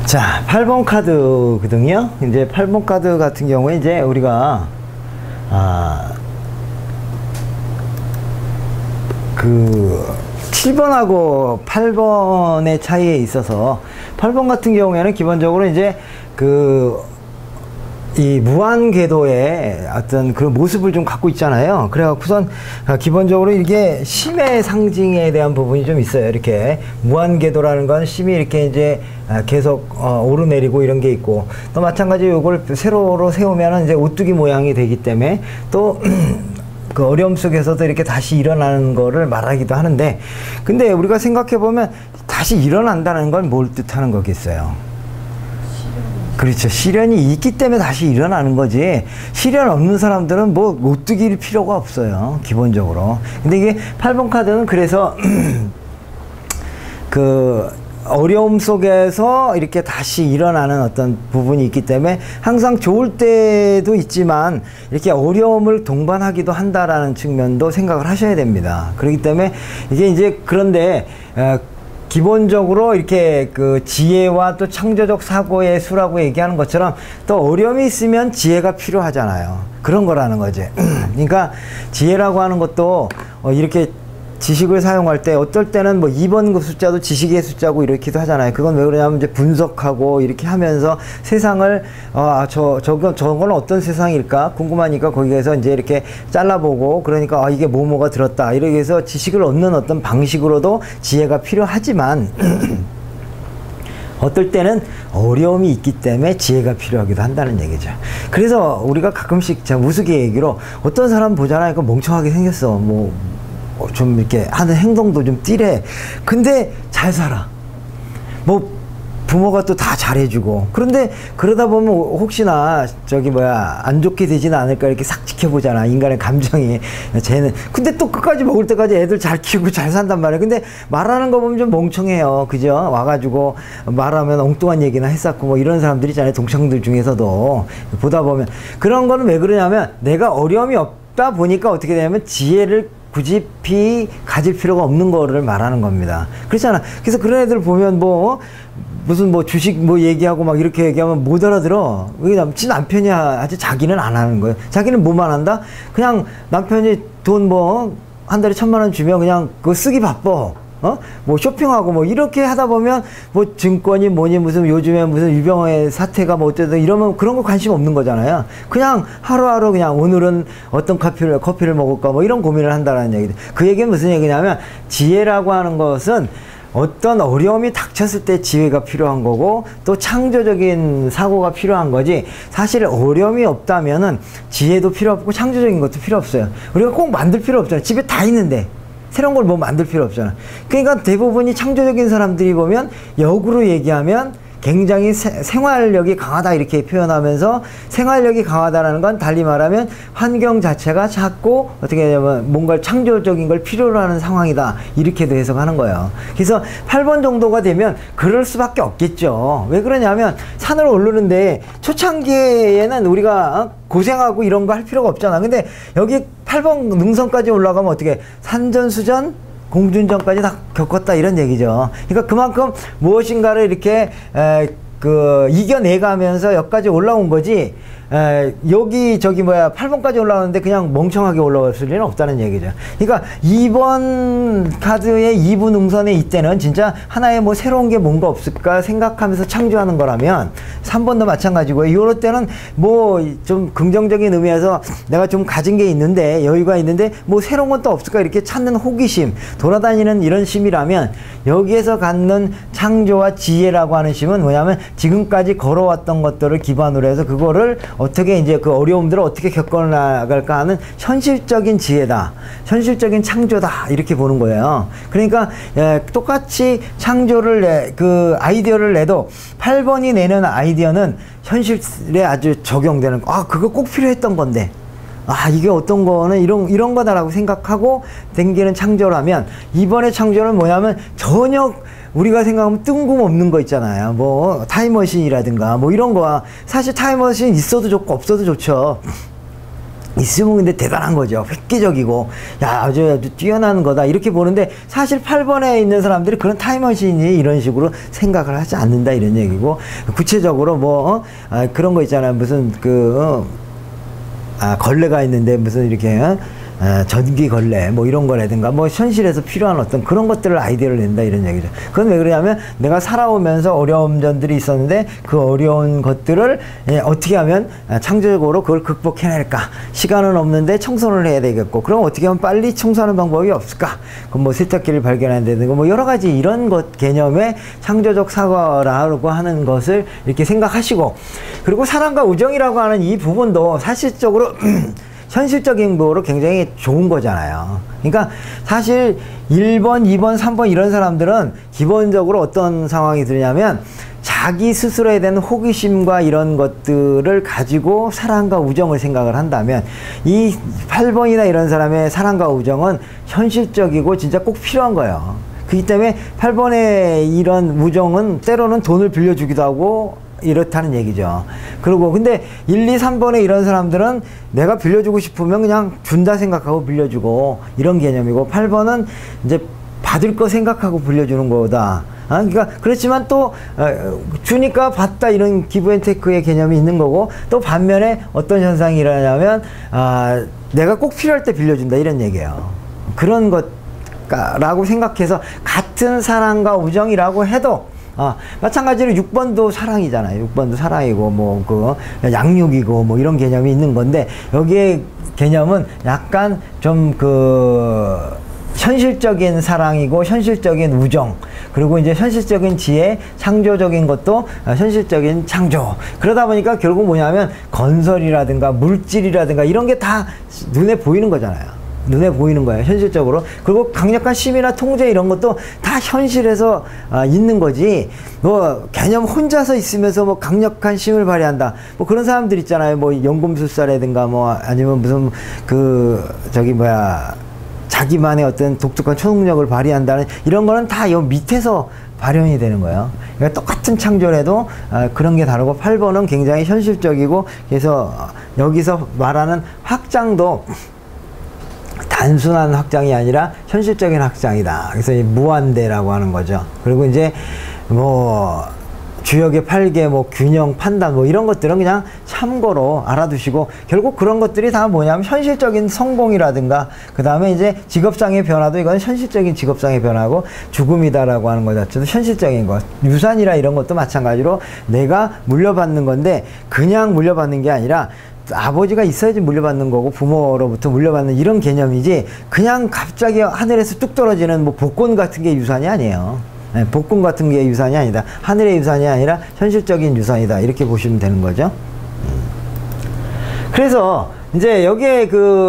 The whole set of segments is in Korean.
자, 8번 카드거든요. 이제 8번 카드 같은 경우에 이제 우리가 그 7번하고 8번의 차이에 있어서 8번 같은 경우에는 기본적으로 이제 이 무한궤도의 어떤 그런 모습을 좀 갖고 있잖아요. 그래갖고선 기본적으로 이게 심의 상징에 대한 부분이 좀 있어요. 이렇게 무한궤도라는 건 심이 이렇게 이제 계속 오르내리고 이런 게 있고, 또 마찬가지로 이걸 세로로 세우면은 이제 오뚜기 모양이 되기 때문에 또 그 어려움 속에서도 이렇게 다시 일어나는 거를 말하기도 하는데, 근데 우리가 생각해 보면 다시 일어난다는 건 뭘 뜻하는 거겠어요? 그렇죠. 시련이 있기 때문에 다시 일어나는 거지, 시련 없는 사람들은 뭐 오뚜기일 필요가 없어요, 기본적으로. 근데 이게 8번 카드는 그래서 그 어려움 속에서 이렇게 다시 일어나는 어떤 부분이 있기 때문에 항상 좋을 때도 있지만 이렇게 어려움을 동반하기도 한다라는 측면도 생각을 하셔야 됩니다. 그렇기 때문에 이게 이제, 그런데 기본적으로 이렇게 그 지혜와 또 창조적 사고의 수라고 얘기하는 것처럼 또 어려움이 있으면 지혜가 필요하잖아요. 그런 거라는 거지. 그러니까 지혜라고 하는 것도 이렇게 지식을 사용할 때 어떨 때는 뭐 2번 그 숫자도 지식의 숫자고 이렇기도 하잖아요. 그건 왜 그러냐면 이제 분석하고 이렇게 하면서 세상을 저건 어떤 세상일까 궁금하니까 거기에서 이제 이렇게 잘라보고, 그러니까 이게 뭐뭐가 들었다 이렇게 해서 지식을 얻는 어떤 방식으로도 지혜가 필요하지만 어떨 때는 어려움이 있기 때문에 지혜가 필요하기도 한다는 얘기죠. 그래서 우리가 가끔씩 참 우스갯얘기로 어떤 사람 보잖아요. 그 멍청하게 생겼어. 좀 이렇게 하는 행동도 좀 띠래. 근데 잘 살아. 뭐 부모가 또 다 잘해주고. 그런데 그러다 보면 혹시나 안 좋게 되지는 않을까 이렇게 싹 지켜보잖아, 인간의 감정이. 쟤는 근데 또 끝까지 먹을 때까지 애들 잘 키우고 잘 산단 말이야. 근데 말하는 거 보면 좀 멍청해요, 그죠? 와가지고 말하면 엉뚱한 얘기나 했었고 뭐 이런 사람들 있잖아요, 동창들 중에서도. 보다 보면 그런 거는 왜 그러냐면 내가 어려움이 없다 보니까 어떻게 되냐면 지혜를 굳이 가질 필요가 없는 거를 말하는 겁니다. 그렇잖아. 그래서 그런 애들 보면 무슨 주식 얘기하고 막 이렇게 얘기하면 못 알아들어. 왜냐면 지 남편이 하지 자기는 안 하는 거예요. 자기는 뭐만 한다? 그냥 남편이 돈 한 달에 1,000만 원 주면 그냥 그거 쓰기 바빠. 쇼핑하고 이렇게 하다 보면 증권이 뭐니 무슨 요즘에 무슨 유병의 사태가 어쩌든 이러면 그런 거 관심 없는 거잖아요. 그냥 하루하루 그냥 오늘은 어떤 커피를 먹을까 이런 고민을 한다라는 얘기죠. 그 얘기는 무슨 얘기냐면 지혜라고 하는 것은 어떤 어려움이 닥쳤을 때 지혜가 필요한 거고 또 창조적인 사고가 필요한 거지, 사실 어려움이 없다면은 지혜도 필요 없고 창조적인 것도 필요 없어요. 우리가 꼭 만들 필요 없잖아요. 집에 다 있는데 새로운 걸 만들 필요 없잖아. 그러니까 대부분이 창조적인 사람들이 보면 역으로 얘기하면 굉장히 생활력이 강하다 이렇게 표현하면서, 생활력이 강하다라는 건 달리 말하면 환경 자체가 작고 어떻게 되냐면 뭔가 창조적인 걸 필요로 하는 상황이다 이렇게도 해석하는 거예요. 그래서 8번 정도가 되면 그럴 수밖에 없겠죠. 왜 그러냐면 산을 오르는데 초창기에는 우리가 고생하고 이런 거 할 필요가 없잖아. 근데 여기 8번 능선까지 올라가면 어떻게 산전수전 공준전까지 다 겪었다 이런 얘기죠. 그러니까 그만큼 무엇인가를 이렇게 이겨내가면서 여기까지 올라온 거지, 여기 8번까지 올라오는데 그냥 멍청하게 올라왔을 리는 없다는 얘기죠. 그러니까 2번 카드의 2부 능선에 이때는 진짜 하나의 새로운 게 뭔가 없을까 생각하면서 창조하는 거라면 3번도 마찬가지고요. 이럴 때는 좀 긍정적인 의미에서 내가 좀 가진 게 있는데, 여유가 있는데 새로운 건 또 없을까 이렇게 찾는 호기심, 돌아다니는 이런 심이라면, 여기에서 갖는 창조와 지혜라고 하는 심은 뭐냐면 지금까지 걸어왔던 것들을 기반으로 해서 그거를 어떻게 이제 그 어려움들을 어떻게 겪어나갈까 하는 현실적인 지혜다, 현실적인 창조다 이렇게 보는 거예요. 그러니까 똑같이 창조를 아이디어를 내도 8번이 내는 아이디어는 현실에 아주 적용되는 그거 꼭 필요했던 건데 이게 어떤 거는 이런 거다라고 생각하고 댕기는 창조라면, 이번의 창조는 뭐냐면 전혀 우리가 생각하면 뜬금없는 거 있잖아요. 타임머신이라든가 이런 거. 사실 타임머신 있어도 좋고 없어도 좋죠. 있으면 근데 대단한 거죠. 획기적이고, 야, 아주 뛰어난 거다. 이렇게 보는데, 사실 8번에 있는 사람들이 그런 타임머신이 이런 식으로 생각을 하지 않는다. 이런 얘기고, 구체적으로 뭐, 그런 거 있잖아요. 무슨, 걸레가 있는데 무슨 이렇게, 전기 걸레 뭐 이런 거라든가 뭐 현실에서 필요한 어떤 그런 것들을 아이디어를 낸다 이런 얘기죠. 그건 왜 그러냐면 내가 살아오면서 어려운 점들이 있었는데 그 어려운 것들을 어떻게 하면 창조적으로 그걸 극복해낼까. 시간은 없는데 청소를 해야 되겠고 그럼 어떻게 하면 빨리 청소하는 방법이 없을까. 그럼 뭐 세탁기를 발견한다든가 뭐 여러 가지 이런 것 개념의 창조적 사고라고 하는 것을 이렇게 생각하시고 그리고 사랑과 우정이라고 하는 이 부분도 사실적으로 현실적인 거로 굉장히 좋은 거잖아요. 그러니까 사실 1번, 2번, 3번 이런 사람들은 기본적으로 어떤 상황이 들냐면 자기 스스로에 대한 호기심과 이런 것들을 가지고 사랑과 우정을 생각을 한다면 이 8번이나 이런 사람의 사랑과 우정은 현실적이고 진짜 꼭 필요한 거예요. 그렇기 때문에 8번의 이런 우정은 때로는 돈을 빌려주기도 하고 이렇다는 얘기죠. 그리고 근데 1, 2, 3번에 이런 사람들은 내가 빌려주고 싶으면 그냥 준다 생각하고 빌려주고 이런 개념이고 8번은 이제 받을 거 생각하고 빌려주는 거다. 그러니까 그렇지만 또 주니까 받다 이런 기브앤테이크의 개념이 있는 거고 또 반면에 어떤 현상이 일어나냐면 내가 꼭 필요할 때 빌려준다 이런 얘기예요. 그런 것라고 생각해서 같은 사랑과 우정이라고 해도 마찬가지로 6번도 사랑이잖아요. 6번도 사랑이고, 뭐, 양육이고, 뭐, 이런 개념이 있는 건데, 여기에 개념은 약간 좀 현실적인 사랑이고, 현실적인 우정, 그리고 이제 현실적인 지혜, 창조적인 것도 현실적인 창조. 그러다 보니까 결국 뭐냐면, 건설이라든가, 물질이라든가, 이런 게 다 눈에 보이는 거잖아요. 눈에 보이는 거예요. 현실적으로. 그리고 강력한 심이나 통제 이런 것도 다 현실에서 있는 거지. 뭐 개념 혼자서 있으면서 뭐 강력한 심을 발휘한다. 뭐 그런 사람들 있잖아요. 뭐 연금술사라든가 뭐 아니면 무슨 자기만의 어떤 독특한 초능력을 발휘한다는 이런 거는 다 여 밑에서 발현이 되는 거예요. 그러니까 똑같은 창조라도 그런 게 다르고 8번은 굉장히 현실적이고 그래서 여기서 말하는 확장도 단순한 확장이 아니라 현실적인 확장이다. 그래서 이 무한대라고 하는 거죠. 그리고 이제 뭐 주역의 8개 뭐 균형 판단 뭐 이런 것들은 그냥 참고로 알아두시고 결국 그런 것들이 다 뭐냐면 현실적인 성공이라든가 그 다음에 이제 직업상의 변화도 이건 현실적인 직업상의 변화고 죽음이다라고 하는 것 자체도 현실적인 것. 유산이라 이런 것도 마찬가지로 내가 물려받는 건데 그냥 물려받는 게 아니라 아버지가 있어야지 물려받는 거고 부모로부터 물려받는 이런 개념이지 그냥 갑자기 하늘에서 뚝 떨어지는 뭐 복권 같은 게 유산이 아니에요. 네, 복권 같은 게 유산이 아니다. 하늘의 유산이 아니라 현실적인 유산이다. 이렇게 보시면 되는 거죠. 그래서 이제 여기에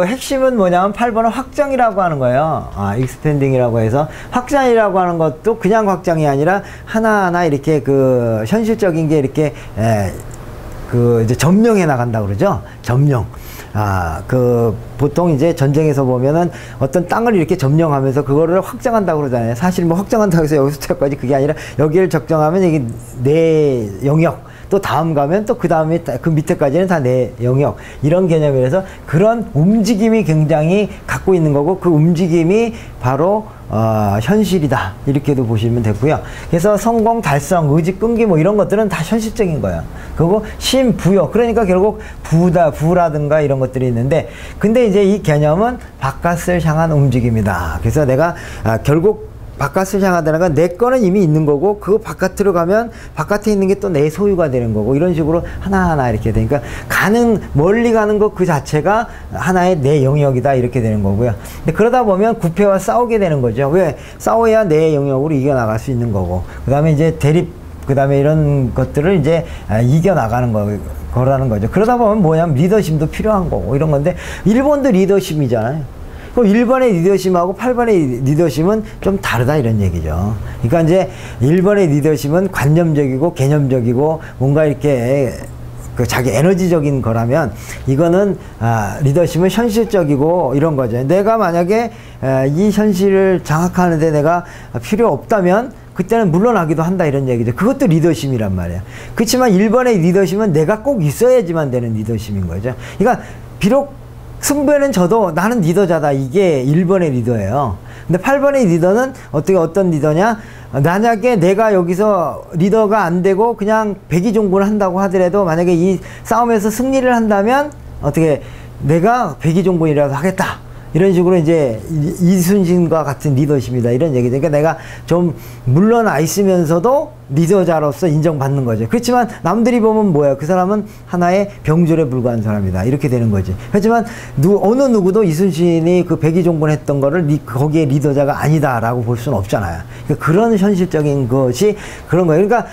핵심은 뭐냐면 8번은 확장이라고 하는 거예요. 익스펜딩이라고 해서 확장이라고 하는 것도 그냥 확장이 아니라 하나하나 이렇게 현실적인 게 이렇게 이제 점령해 나간다 그러죠. 점령. 보통 이제 전쟁에서 보면은 어떤 땅을 이렇게 점령하면서 그거를 확장한다고 그러잖아요. 사실 뭐 확장한다고 해서 여기서부터까지 그게 아니라 여기를 적정하면 이게 내 영역, 또 다음 가면 또 그 다음에 그 밑에까지는 다 내 영역. 이런 개념이라서 그런 움직임이 굉장히 갖고 있는 거고 그 움직임이 바로 현실이다. 이렇게도 보시면 되고요. 그래서 성공, 달성, 의지, 끈기 뭐 이런 것들은 다 현실적인 거예요. 그리고 심, 부여. 그러니까 결국 부라든가 이런 것들이 있는데 근데 이제 이 개념은 바깥을 향한 움직임이다. 그래서 내가 결국 바깥을 향하다는 건 내 거는 이미 있는 거고 그 바깥으로 가면 바깥에 있는 게 또 내 소유가 되는 거고 이런 식으로 하나하나 이렇게 되니까 멀리 가는 것 그 자체가 하나의 내 영역이다 이렇게 되는 거고요. 근데 그러다 보면 구패와 싸우게 되는 거죠. 왜? 싸워야 내 영역으로 이겨나갈 수 있는 거고 그 다음에 이제 대립 그 다음에 이런 것들을 이제 이겨나가는 거라는 거죠. 그러다 보면 뭐냐면 리더십도 필요한 거고 이런 건데 일본도 리더십이잖아요. 그럼 1번의 리더십하고 8번의 리더십은 좀 다르다 이런 얘기죠. 그러니까 이제 1번의 리더십은 관념적이고 개념적이고 뭔가 이렇게 자기 에너지적인 거라면 이거는 리더십은 현실적이고 이런 거죠. 내가 만약에 이 현실을 장악하는데 내가 필요 없다면 그때는 물러나기도 한다 이런 얘기죠. 그것도 리더십이란 말이에요. 그렇지만 1번의 리더십은 내가 꼭 있어야지만 되는 리더십인 거죠. 그러니까 비록 승부에는 져도 나는 리더자다. 이게 1번의 리더예요. 근데 8번의 리더는 어떤 리더냐? 만약에 내가 여기서 리더가 안 되고 그냥 백의종군을 한다고 하더라도 만약에 이 싸움에서 승리를 한다면 어떻게 내가 백의종군이라도 하겠다. 이런 식으로 이제 이순신과 같은 리더십이다. 이런 얘기죠. 그러니까 내가 좀 물러나 있으면서도 리더자로서 인정받는 거죠. 그렇지만 남들이 보면 뭐야? 그 사람은 하나의 병졸에 불과한 사람이다. 이렇게 되는 거지. 하지만 어느 누구도 이순신이 그 백의종군 했던 거를 거기에 리더자가 아니다라고 볼 수는 없잖아요. 그러니까 그런 현실적인 것이 그런 거예요. 그러니까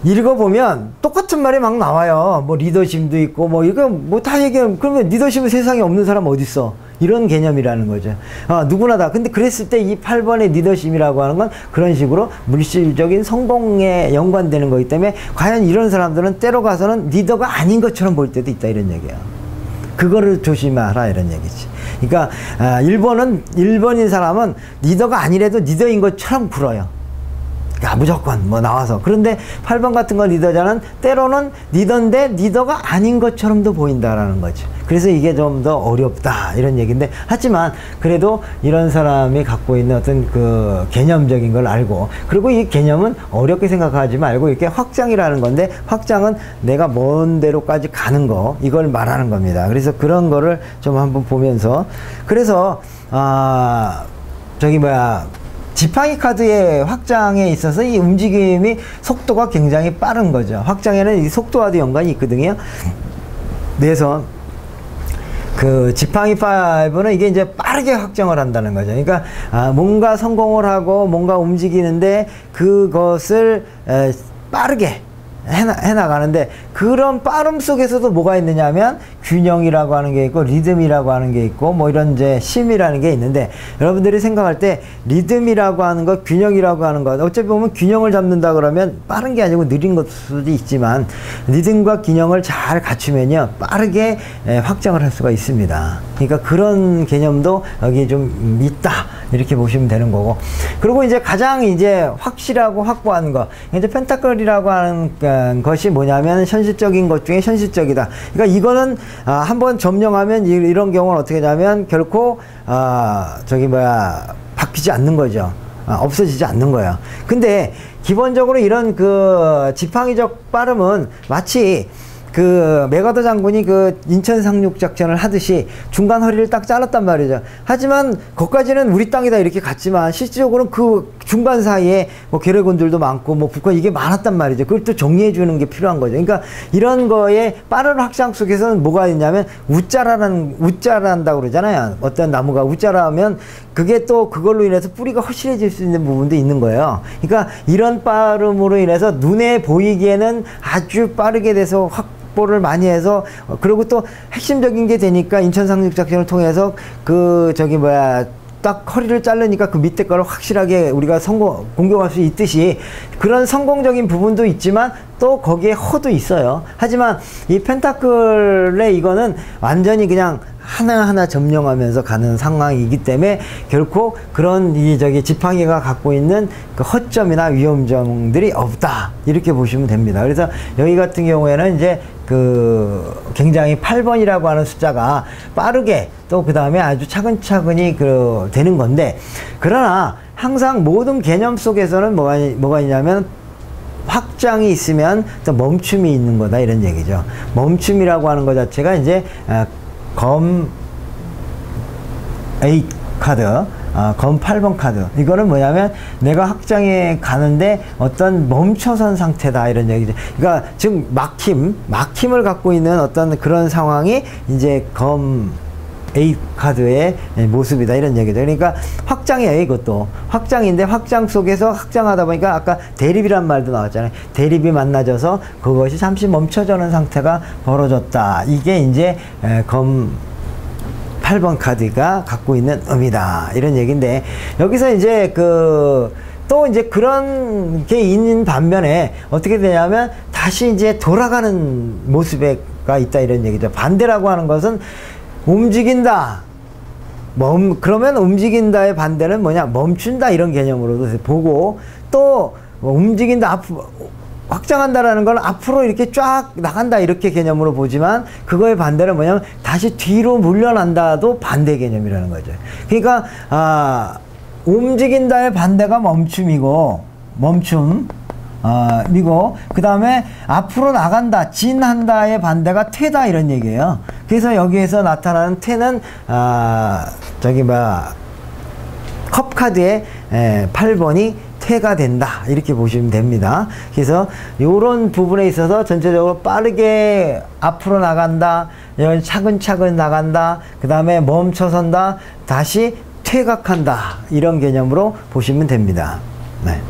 읽어보면 똑같은 말이 막 나와요. 뭐 리더십도 있고 뭐 이거 뭐 다 얘기하면 그러면 리더십은 세상에 없는 사람 어디 있어? 이런 개념이라는 거죠. 누구나 다. 근데 그랬을 때 이 8번의 리더십이라고 하는 건 그런 식으로 물질적인 성공에 연관되는 거기 때문에 과연 이런 사람들은 때로 가서는 리더가 아닌 것처럼 볼 때도 있다. 이런 얘기예요. 그거를 조심하라. 이런 얘기지. 그러니까 1번인 사람은 리더가 아니래도 리더인 것처럼 굴어요. 야, 무조건 뭐 나와서. 그런데 8번 같은 건 리더자는 때로는 리더인데 리더가 아닌 것처럼도 보인다라는 거죠. 그래서 이게 좀 더 어렵다 이런 얘기인데, 하지만 그래도 이런 사람이 갖고 있는 어떤 그 개념적인 걸 알고, 그리고 이 개념은 어렵게 생각하지 말고 이렇게 확장이라는 건데, 확장은 내가 먼 데로까지 가는 거, 이걸 말하는 겁니다. 그래서 그런 거를 좀 한번 보면서, 그래서 지팡이 카드의 확장에 있어서 이 움직임이 속도가 굉장히 빠른 거죠. 확장에는 이 속도와도 연관이 있거든요. 그래서 그 지팡이 5는 이게 이제 빠르게 확장을 한다는 거죠. 그러니까 뭔가 성공을 하고 뭔가 움직이는데 그것을 빠르게 해나가는데, 그런 빠름 속에서도 뭐가 있느냐 하면 균형이라고 하는 게 있고 리듬이라고 하는 게 있고 뭐 이런 이제 심이라는 게 있는데, 여러분들이 생각할 때 리듬이라고 하는 것, 균형이라고 하는 것, 어차피 보면 균형을 잡는다 그러면 빠른 게 아니고 느린 것일 수도 있지만 리듬과 균형을 잘 갖추면요 빠르게 확장을 할 수가 있습니다. 그러니까 그런 개념도 여기 좀 있다 이렇게 보시면 되는 거고, 그리고 이제 가장 이제 확실하고 확고한 거, 이제 펜타클이라고 하는 것이 뭐냐면 현실적인 것 중에 현실적이다. 그러니까 이거는 한번 점령하면 이런 경우는 어떻게 하냐면 결코 바뀌지 않는 거죠. 없어지지 않는 거예요. 근데 기본적으로 이런 그 지팡이적 빠름은 마치 그 메가더 장군이 그 인천 상륙 작전을 하듯이 중간 허리를 딱 잘랐단 말이죠. 하지만 거기까지는 우리 땅이다 이렇게 갔지만 실질적으로는 그 중간 사이에 뭐 괴뢰군들도 많고 뭐 북한 이게 많았단 말이죠. 그걸 또 정리해 주는 게 필요한 거죠. 그러니까 이런 거에 빠른 확장 속에서는 뭐가 있냐면 우짜라한다고 그러잖아요. 어떤 나무가 우짜라하면 그게 또 그걸로 인해서 뿌리가 허실해질 수 있는 부분도 있는 거예요. 그러니까 이런 빠름으로 인해서 눈에 보이기에는 아주 빠르게 돼서 확보를 많이 해서, 그리고 또 핵심적인 게 되니까 인천 상륙 작전을 통해서 딱 허리를 자르니까 그 밑에 거를 확실하게 우리가 공격할 수 있듯이 그런 성공적인 부분도 있지만 또 거기에 허도 있어요. 하지만 이 펜타클의 이거는 완전히 그냥 하나하나 점령하면서 가는 상황이기 때문에 결코 그런 지팡이가 갖고 있는 그 허점이나 위험점들이 없다 이렇게 보시면 됩니다. 그래서 여기 같은 경우에는 이제 굉장히 8번이라고 하는 숫자가 빠르게 또 그 다음에 아주 차근차근히 되는 건데, 그러나 항상 모든 개념 속에서는 뭐가 있냐면 확장이 있으면 또 멈춤이 있는 거다 이런 얘기죠. 멈춤이라고 하는 것 자체가 이제 검 8 카드, 검 8번 카드, 이거는 뭐냐면 내가 확장에 가는데 어떤 멈춰선 상태다 이런 얘기죠. 그러니까 지금 막힘을 갖고 있는 어떤 그런 상황이 이제 검 8 카드의 모습이다 이런 얘기죠. 그러니까 확장이에요. 이것도 확장인데 확장 속에서 확장하다 보니까 아까 대립이란 말도 나왔잖아요. 대립이 만나져서 그것이 잠시 멈춰지는 상태가 벌어졌다. 이게 이제 검 8번 카드가 갖고 있는 의미다 이런 얘기인데, 여기서 이제 또 이제 그런 게 있는 반면에 어떻게 되냐면 다시 이제 돌아가는 모습가 있다 이런 얘기죠. 반대라고 하는 것은 움직인다. 그러면 움직인다의 반대는 뭐냐? 멈춘다 이런 개념으로도 보고, 또 움직인다 확장한다라는 건 앞으로 이렇게 쫙 나간다 이렇게 개념으로 보지만 그거의 반대는 뭐냐면 다시 뒤로 물러난다도 반대 개념이라는 거죠. 그러니까 움직인다의 반대가 멈춤이고 이고 그 다음에 앞으로 나간다 진한다의 반대가 퇴다 이런 얘기예요. 그래서 여기에서 나타나는 퇴는 컵카드의 8번이 퇴가 된다 이렇게 보시면 됩니다. 그래서 이런 부분에 있어서 전체적으로 빠르게 앞으로 나간다, 차근차근 나간다, 그 다음에 멈춰선다, 다시 퇴각한다 이런 개념으로 보시면 됩니다. 네.